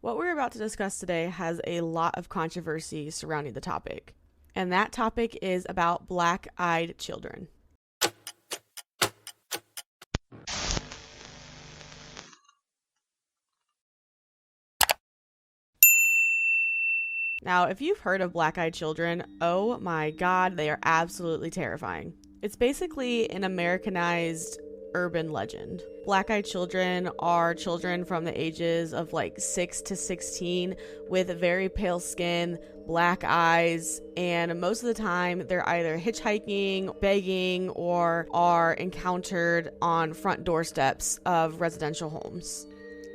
What we're about to discuss today has a lot of controversy surrounding the topic, and that topic is about black-eyed children. Now, if you've heard of black-eyed children, oh my god, they are absolutely terrifying. It's basically an Americanized urban legend. Black-eyed children are children from the ages of like 6 to 16 with very pale skin, black eyes, and most of the time they're either hitchhiking, begging, or are encountered on front doorsteps of residential homes.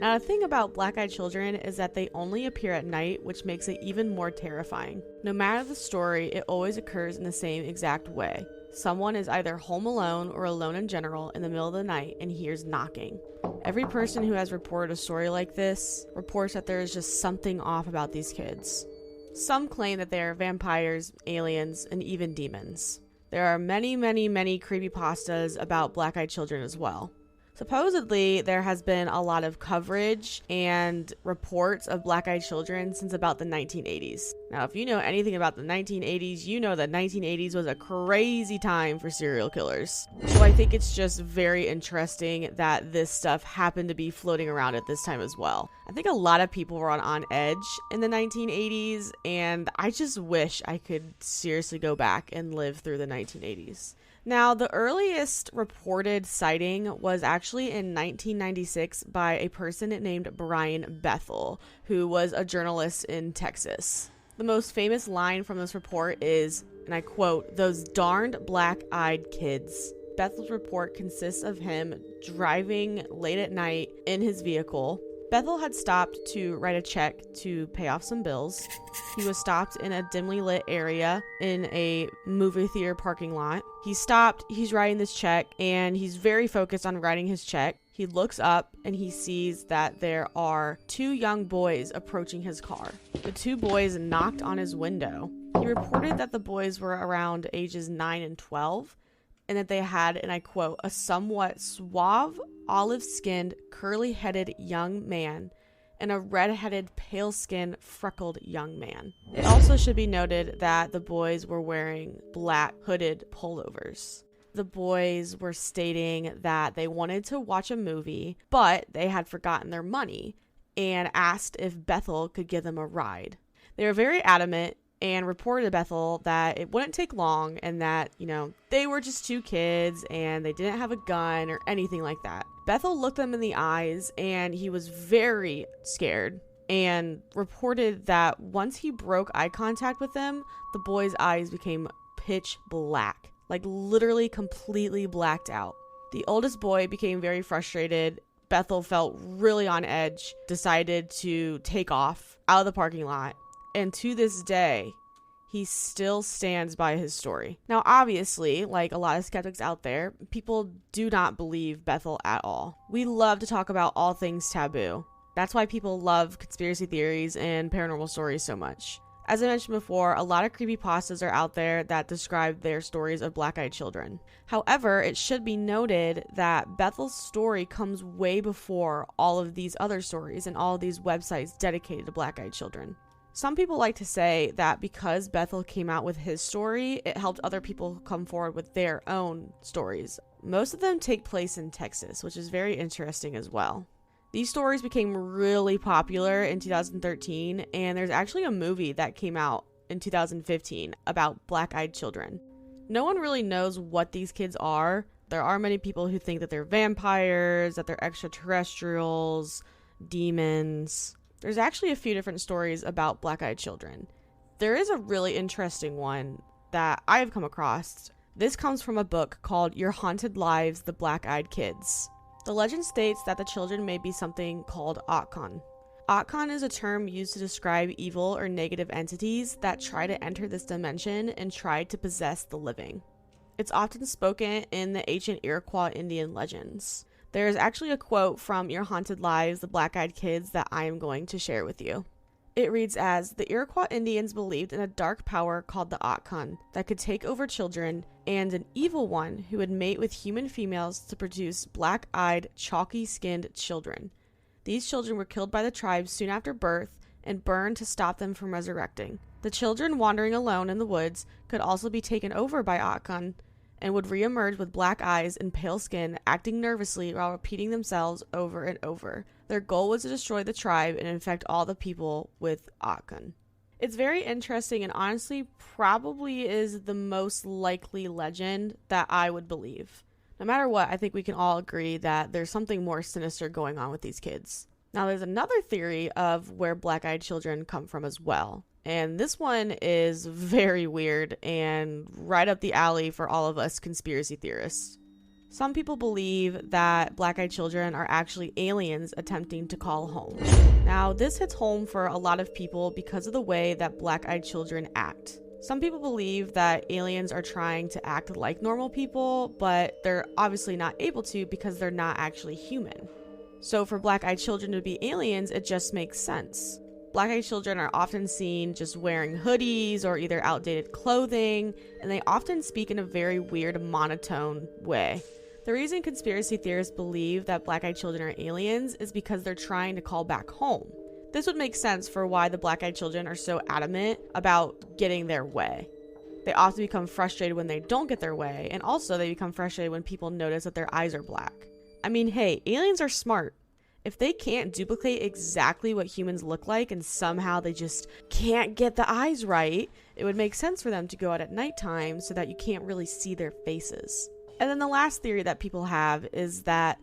Now, the thing about black-eyed children is that they only appear at night, which makes it even more terrifying. No matter the story, it always occurs in the same exact way. Someone is either home alone or alone in general in the middle of the night and hears knocking. Every person who has reported a story like this reports that there is just something off about these kids. Some claim that they are vampires, aliens, and even demons. There are many creepypastas about black-eyed children as well. Supposedly, there has been a lot of coverage and reports of black-eyed children since about the 1980s. Now, if you know anything about the 1980s, you know that 1980s was a crazy time for serial killers. So I think it's just very interesting that this stuff happened to be floating around at this time as well. I think a lot of people were on edge in the 1980s, and I just wish I could seriously go back and live through the 1980s. Now, the earliest reported sighting was actually in 1996 by a person named Brian Bethel, who was a journalist in Texas. The most famous line from this report is, and I quote, "Those darned black-eyed kids." Bethel's report consists of him driving late at night in his vehicle. Bethel had stopped to write a check to pay off some bills. He was stopped in a dimly lit area in a movie theater parking lot. He stopped, he's writing this check, and he's very focused on writing his check. He looks up and he sees that there are two young boys approaching his car. The two boys knocked on his window. He reported that the boys were around ages 9 and 12, and that they had, and I quote, "a somewhat suave, olive-skinned, curly-headed young man and a red-headed, pale-skinned, freckled young man." It also should be noted that the boys were wearing black hooded pullovers. The boys were stating that they wanted to watch a movie, but they had forgotten their money and asked if Bethel could give them a ride. They were very adamant and reported to Bethel that it wouldn't take long and that, they were just two kids and they didn't have a gun or anything like that. Bethel looked them in the eyes and he was very scared and reported that once he broke eye contact with them, the boys' eyes became pitch black, like literally completely blacked out. The oldest boy became very frustrated. Bethel felt really on edge, decided to take off out of the parking lot. And to this day, he still stands by his story. Now, obviously, like a lot of skeptics out there, people do not believe Bethel at all. We love to talk about all things taboo. That's why people love conspiracy theories and paranormal stories so much. As I mentioned before, a lot of creepypastas are out there that describe their stories of black-eyed children. However, it should be noted that Bethel's story comes way before all of these other stories and all of these websites dedicated to black-eyed children. Some people like to say that because Bethel came out with his story, it helped other people come forward with their own stories. Most of them take place in Texas, which is very interesting as well. These stories became really popular in 2013, and there's actually a movie that came out in 2015 about black-eyed children. No one really knows what these kids are. There are many people who think that they're vampires, that they're extraterrestrials, demons. There's actually a few different stories about black-eyed children. There is a really interesting one that I've come across. This comes from a book called Your Haunted Lives, The Black-Eyed Kids. The legend states that the children may be something called Otcon. Otcon is a term used to describe evil or negative entities that try to enter this dimension and try to possess the living. It's often spoken in the ancient Iroquois Indian legends. There is actually a quote from Your Haunted Lives, The Black-Eyed Kids that I am going to share with you. It reads as, "The Iroquois Indians believed in a dark power called the Otcon that could take over children, and an evil one who would mate with human females to produce black-eyed, chalky-skinned children. These children were killed by the tribe soon after birth and burned to stop them from resurrecting. The children wandering alone in the woods could also be taken over by Akon and would reemerge with black eyes and pale skin, acting nervously while repeating themselves over and over. Their goal was to destroy the tribe and infect all the people with Akon. It's very interesting and honestly probably is the most likely legend that I would believe. No matter what, I think we can all agree that there's something more sinister going on with these kids. Now, there's another theory of where black-eyed children come from as well. And this one is very weird and right up the alley for all of us conspiracy theorists. Some people believe that black-eyed children are actually aliens attempting to call home. Now, this hits home for a lot of people because of the way that black-eyed children act. Some people believe that aliens are trying to act like normal people, but they're obviously not able to because they're not actually human. So for black-eyed children to be aliens, it just makes sense. Black-eyed children are often seen just wearing hoodies or either outdated clothing, and they often speak in a very weird monotone way. The reason conspiracy theorists believe that black-eyed children are aliens is because they're trying to call back home. This would make sense for why the black-eyed children are so adamant about getting their way. They often become frustrated when they don't get their way, and also they become frustrated when people notice that their eyes are black. I mean, hey, aliens are smart. If they can't duplicate exactly what humans look like and somehow they just can't get the eyes right, it would make sense for them to go out at nighttime so that you can't really see their faces. And then the last theory that people have is that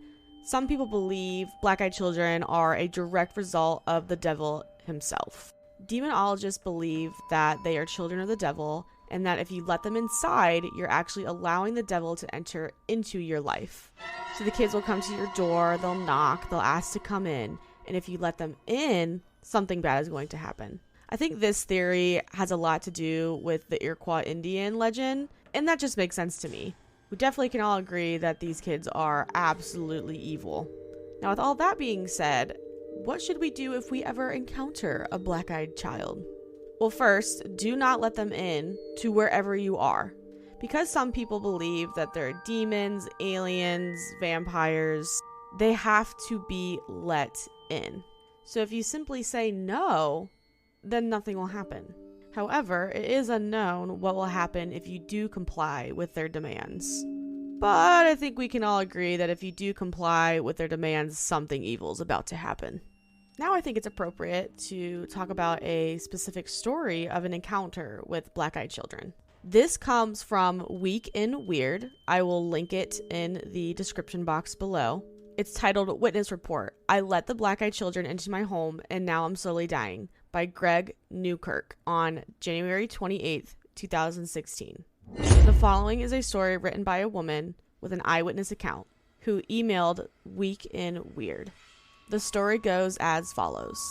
some people believe black-eyed children are a direct result of the devil himself. Demonologists believe that they are children of the devil and that if you let them inside, you're actually allowing the devil to enter into your life. So the kids will come to your door, they'll knock, they'll ask to come in, and if you let them in, something bad is going to happen. I think this theory has a lot to do with the Iroquois Indian legend, and that just makes sense to me. We definitely can all agree that these kids are absolutely evil. Now, with all that being said, what should we do if we ever encounter a black-eyed child? Well, first, do not let them in to wherever you are. Because some people believe that there are demons, aliens, vampires, they have to be let in. So if you simply say no, then nothing will happen. However, it is unknown what will happen if you do comply with their demands. But I think we can all agree that if you do comply with their demands, something evil is about to happen. Now I think it's appropriate to talk about a specific story of an encounter with black-eyed children. This comes from Week in Weird. I will link it in the description box below. It's titled Witness Report. I let the black-eyed children into my home and now I'm slowly dying by Greg Newkirk on January 28th, 2016. The following is a story written by a woman with an eyewitness account who emailed Week in Weird. The story goes as follows.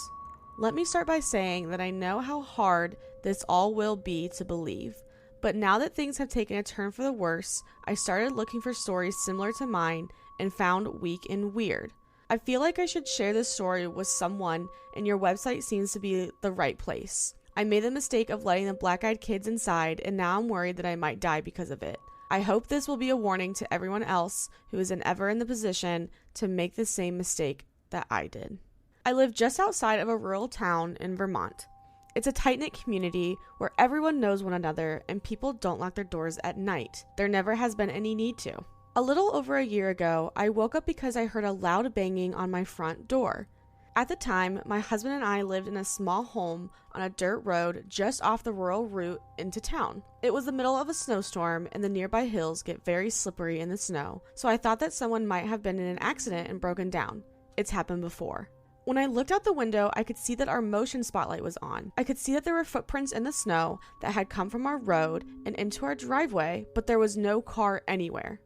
Let me start by saying that I know how hard this all will be to believe, but now that things have taken a turn for the worse, I started looking for stories similar to mine and found Week in Weird. I feel like I should share this story with someone, and your website seems to be the right place. I made the mistake of letting the black-eyed kids inside, and now I'm worried that I might die because of it. I hope this will be a warning to everyone else who is ever in the position to make the same mistake that I did. I live just outside of a rural town in Vermont. It's a tight-knit community where everyone knows one another and people don't lock their doors at night. There never has been any need to. A little over a year ago, I woke up because I heard a loud banging on my front door. At the time, my husband and I lived in a small home on a dirt road just off the rural route into town. It was the middle of a snowstorm and the nearby hills get very slippery in the snow, so I thought that someone might have been in an accident and broken down. It's happened before. When I looked out the window, I could see that our motion spotlight was on. I could see that there were footprints in the snow that had come from our road and into our driveway, but there was no car anywhere.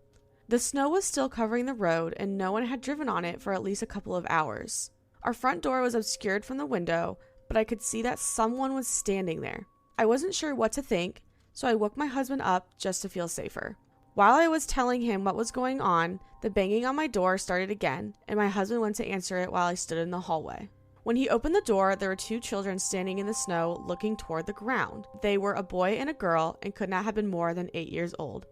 The snow was still covering the road and no one had driven on it for at least a couple of hours. Our front door was obscured from the window, but I could see that someone was standing there. I wasn't sure what to think, so I woke my husband up just to feel safer. While I was telling him what was going on, the banging on my door started again, and my husband went to answer it while I stood in the hallway. When he opened the door, there were two children standing in the snow looking toward the ground. They were a boy and a girl and could not have been more than 8 years old.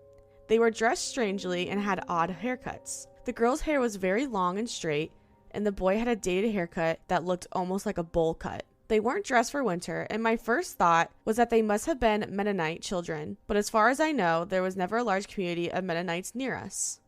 They were dressed strangely and had odd haircuts. The girl's hair was very long and straight, and the boy had a dated haircut that looked almost like a bowl cut. They weren't dressed for winter, and my first thought was that they must have been Mennonite children, but as far as I know, there was never a large community of Mennonites near us.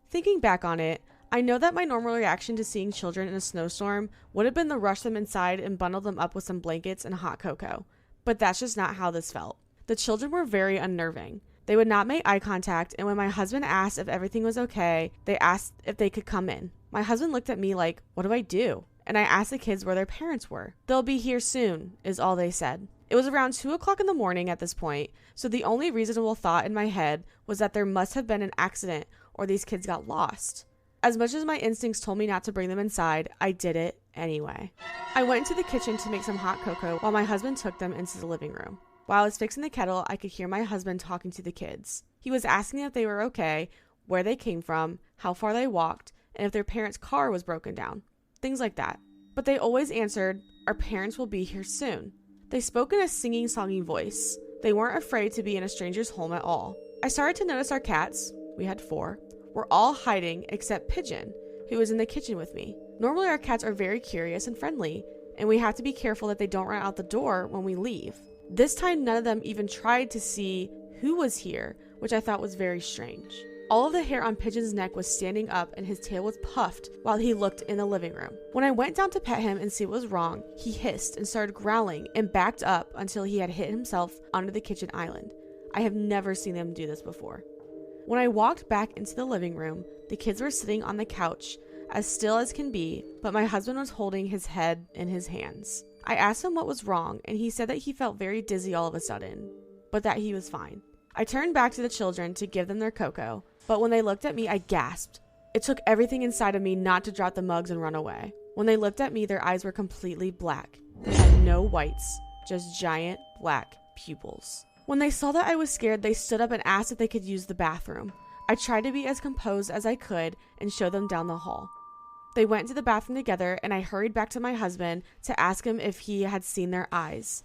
Thinking back on it, I know that my normal reaction to seeing children in a snowstorm would have been to rush them inside and bundle them up with some blankets and hot cocoa, but that's just not how this felt. The children were very unnerving. They would not make eye contact, and when my husband asked if everything was okay, they asked if they could come in. My husband looked at me like, "What do I do?" And I asked the kids where their parents were. "They'll be here soon," is all they said. It was around 2 o'clock in the morning at this point, so the only reasonable thought in my head was that there must have been an accident or these kids got lost. As much as my instincts told me not to bring them inside, I did it anyway. I went into the kitchen to make some hot cocoa while my husband took them into the living room. While I was fixing the kettle, I could hear my husband talking to the kids. He was asking if they were okay, where they came from, how far they walked, and if their parents' car was broken down. Things like that. But they always answered, "Our parents will be here soon." They spoke in a singing, songy voice. They weren't afraid to be in a stranger's home at all. I started to notice our cats, we had 4, were all hiding except Pigeon, who was in the kitchen with me. Normally our cats are very curious and friendly, and we have to be careful that they don't run out the door when we leave. This time none of them even tried to see who was here, which I thought was very strange. All of the hair on Pigeon's neck was standing up and his tail was puffed while he looked in the living room. When I went down to pet him and see what was wrong, he hissed and started growling and backed up until he had hit himself onto the kitchen island. I have never seen them do this before. When I walked back into the living room, the kids were sitting on the couch, as still as can be, but my husband was holding his head in his hands. I asked him what was wrong, and he said that he felt very dizzy all of a sudden, but that he was fine. I turned back to the children to give them their cocoa, but when they looked at me, I gasped. It took everything inside of me not to drop the mugs and run away. When they looked at me, their eyes were completely black. They had no whites, just giant black pupils. When they saw that I was scared, they stood up and asked if they could use the bathroom. I tried to be as composed as I could and show them down the hall. They went to the bathroom together, and I hurried back to my husband to ask him if he had seen their eyes.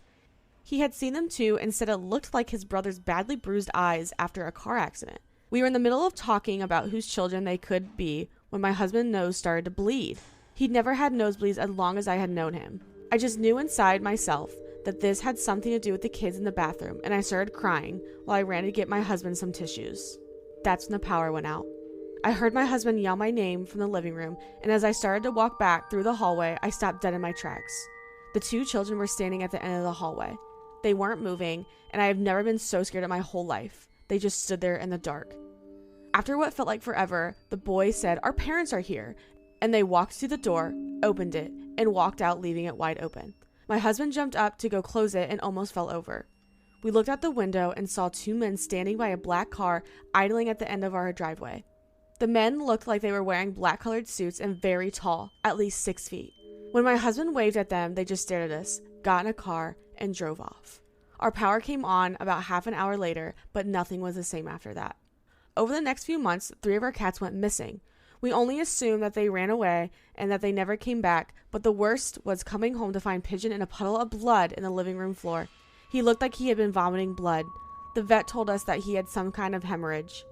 He had seen them too and said it looked like his brother's badly bruised eyes after a car accident. We were in the middle of talking about whose children they could be when my husband's nose started to bleed. He'd never had nosebleeds as long as I had known him. I just knew inside myself that this had something to do with the kids in the bathroom, and I started crying while I ran to get my husband some tissues. That's when the power went out. I heard my husband yell my name from the living room, and as I started to walk back through the hallway, I stopped dead in my tracks. The 2 children were standing at the end of the hallway. They weren't moving, and I have never been so scared in my whole life. They just stood there in the dark. After what felt like forever, the boy said, "Our parents are here," and they walked to the door, opened it, and walked out, leaving it wide open. My husband jumped up to go close it and almost fell over. We looked out the window and saw 2 men standing by a black car idling at the end of our driveway. The men looked like they were wearing black-colored suits and very tall, at least 6 feet. When my husband waved at them, they just stared at us, got in a car, and drove off. Our power came on about half an hour later, but nothing was the same after that. Over the next few months, 3 of our cats went missing. We only assumed that they ran away and that they never came back, but the worst was coming home to find Pigeon in a puddle of blood in the living room floor. He looked like he had been vomiting blood. The vet told us that he had some kind of hemorrhage.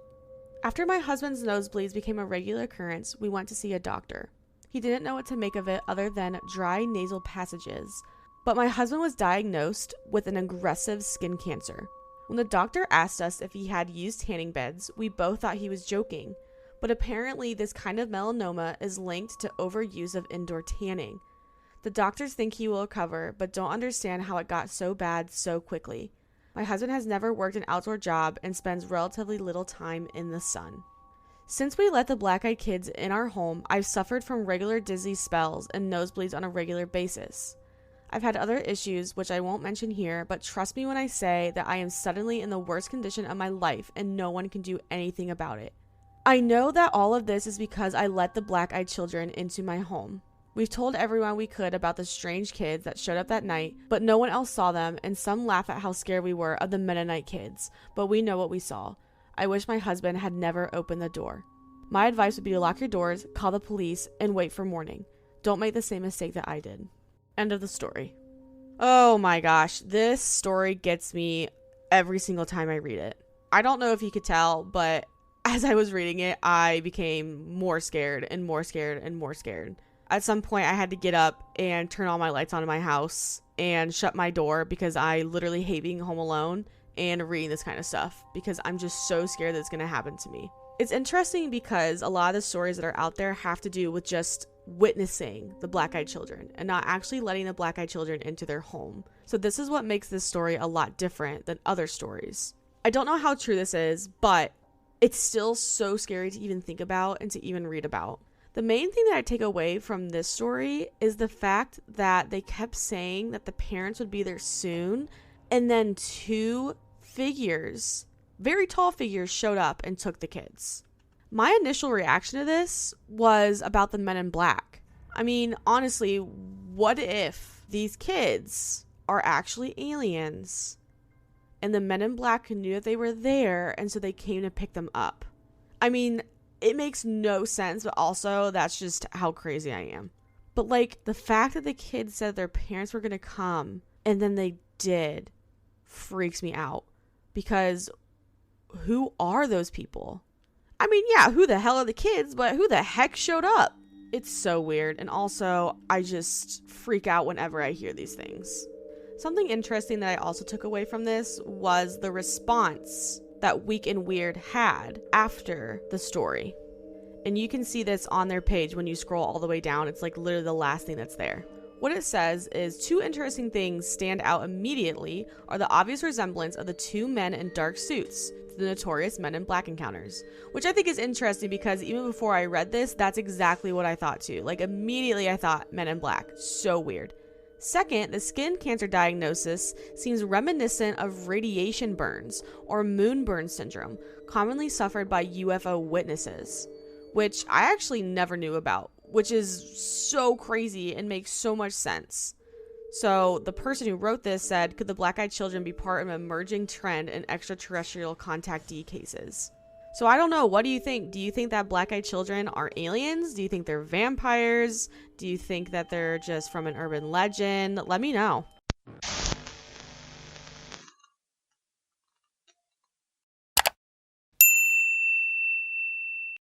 After my husband's nosebleeds became a regular occurrence, we went to see a doctor. He didn't know what to make of it other than dry nasal passages, but my husband was diagnosed with an aggressive skin cancer. When the doctor asked us if he had used tanning beds, we both thought he was joking, but apparently this kind of melanoma is linked to overuse of indoor tanning. The doctors think he will recover, but don't understand how it got so bad so quickly. My husband has never worked an outdoor job and spends relatively little time in the sun. Since we let the black-eyed kids in our home, I've suffered from regular dizzy spells and nosebleeds on a regular basis. I've had other issues, which I won't mention here, but trust me when I say that I am suddenly in the worst condition of my life and no one can do anything about it. I know that all of this is because I let the black-eyed children into my home. We've told everyone we could about the strange kids that showed up that night, but no one else saw them, and some laugh at how scared we were of the Mennonite kids, but we know what we saw. I wish my husband had never opened the door. My advice would be to lock your doors, call the police, and wait for morning. Don't make the same mistake that I did. End of the story. Oh my gosh, this story gets me every single time I read it. I don't know if you could tell, but as I was reading it, I became more scared and more scared and more scared. At some point, I had to get up and turn all my lights on in my house and shut my door because I literally hate being home alone and reading this kind of stuff because I'm just so scared that it's going to happen to me. It's interesting because a lot of the stories that are out there have to do with just witnessing the black-eyed children and not actually letting the black-eyed children into their home. So this is what makes this story a lot different than other stories. I don't know how true this is, but it's still so scary to even think about and to even read about. The main thing that I take away from this story is the fact that they kept saying that the parents would be there soon, and then 2 figures, very tall figures, showed up and took the kids. My initial reaction to this was about the men in black. I mean, honestly, what if these kids are actually aliens and the men in black knew that they were there and so they came to pick them up? I mean, it makes no sense, but also that's just how crazy I am. But like the fact that the kids said their parents were going to come and then they did freaks me out, because who are those people? I mean, yeah, who the hell are the kids, but who the heck showed up? It's so weird. And also, I just freak out whenever I hear these things. Something interesting that I also took away from this was the response that Weak and Weird had after the story. And you can see this on their page when you scroll all the way down. It's like literally the last thing that's there. What it says is 2 interesting things stand out immediately are the obvious resemblance of the 2 men in dark suits to the notorious Men in Black encounters, which I think is interesting because even before I read this, that's exactly what I thought too. Like immediately I thought Men in Black. So weird. Second, the skin cancer diagnosis seems reminiscent of radiation burns or moonburn syndrome, commonly suffered by UFO witnesses, which I actually never knew about, which is so crazy and makes so much sense. So the person who wrote this said, could the black-eyed children be part of an emerging trend in extraterrestrial contactee cases? So I don't know. What do you think? Do you think that black-eyed children are aliens? Do you think they're vampires? Do you think that they're just from an urban legend? Let me know.